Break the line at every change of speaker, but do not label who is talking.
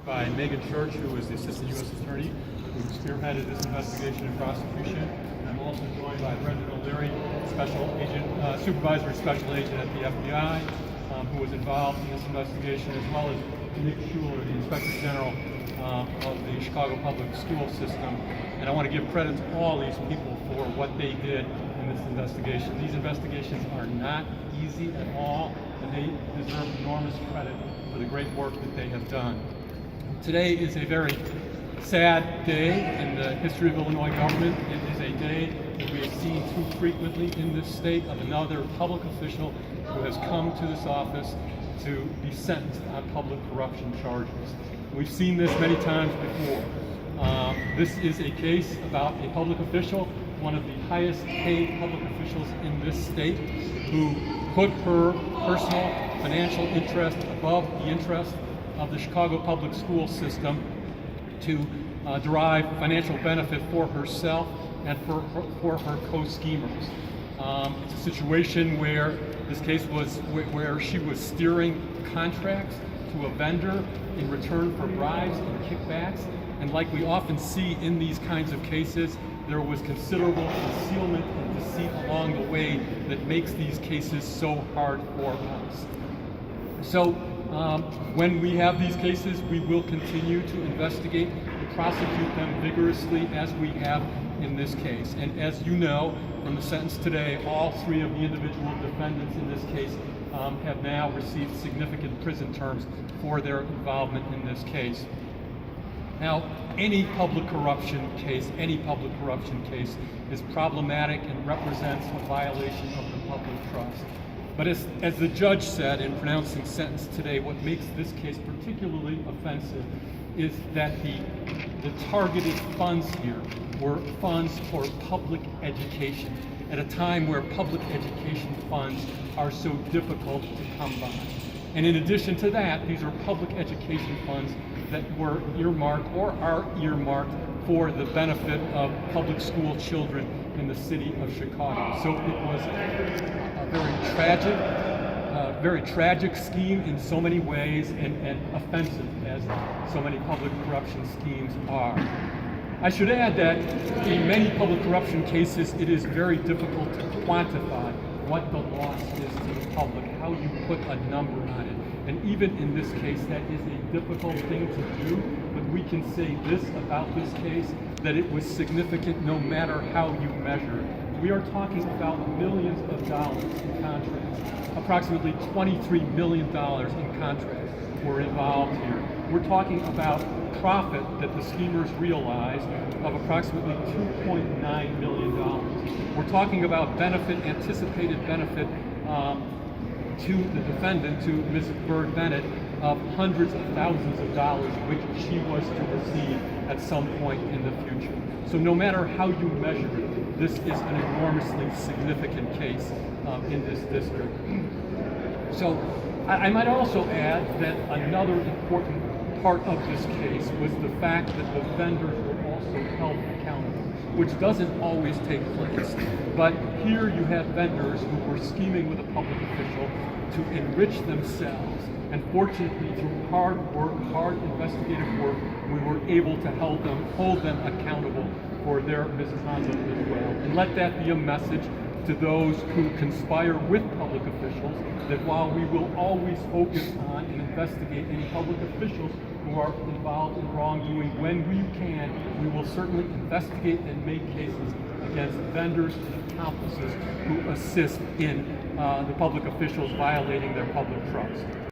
By Megan Church, who is the Assistant U.S. Attorney who spearheaded this investigation and prosecution. I'm also joined by Brendan O'Leary, Supervisory Special Agent at the FBI, who was involved in this investigation, as well as Nick Schuler, the Inspector General of the Chicago Public School System. And I want to give credit to all these people for what they did in this investigation. These investigations are not easy at all, and they deserve enormous credit for the great work that they have done. Today is a very sad day in the history of Illinois government. It is a day that we have seen too frequently in this state of another public official who has come to this office to be sentenced on public corruption charges. We've seen this many times before. This is a case about a public official, one of the highest paid public officials in this state, who put her personal financial interest above the interest of the Chicago Public School System to derive financial benefit for herself and for her co-schemers. It's a situation where this case was where she was steering contracts to a vendor in return for bribes and kickbacks, and like we often see in these kinds of cases, there was considerable concealment and deceit along the way that makes these cases so hard for us. So when we have these cases, we will continue to investigate and prosecute them vigorously as we have in this case. And as you know from the sentence today, all three of the individual defendants in this case have now received significant prison terms for their involvement in this case. Now, any public corruption case is problematic and represents a violation of the public trust. But as the judge said in pronouncing sentence today, what makes this case particularly offensive is that the targeted funds here were funds for public education at a time where public education funds are so difficult to come by. And in addition to that, these are public education funds that were earmarked or are earmarked for the benefit of public school children in the city of Chicago. So it was a very tragic scheme in so many ways, and offensive as so many public corruption schemes are. I should add that in many public corruption cases, it is very difficult to quantify what the loss is to the public, how you put a number on it. And even in this case, that is a difficult thing to do, but we can say this about this case, that it was significant no matter how you measure it. We are talking about millions of dollars in contracts. Approximately $23 million in contracts were involved here. We're talking about profit that the schemers realized of approximately $2.9 million. We're talking about anticipated benefit to the defendant, to Ms. Byrd-Bennett, of hundreds of thousands of dollars, which she was to receive at some point in the future. So no matter how you measure it, this is an enormously significant case in this district. So I might also add that another important part of this case was the fact that the vendors were also held accountable, which doesn't always take place. But here you have vendors who were scheming with a public official to enrich themselves. And fortunately, through hard work, hard investigative work, we were able to hold them accountable for their misconduct as well. And let that be a message to those who conspire with public officials, that while we will always focus on and investigate any public officials who are involved in wrongdoing when we can, we will certainly investigate and make cases against vendors and accomplices who assist in the public officials violating their public trust.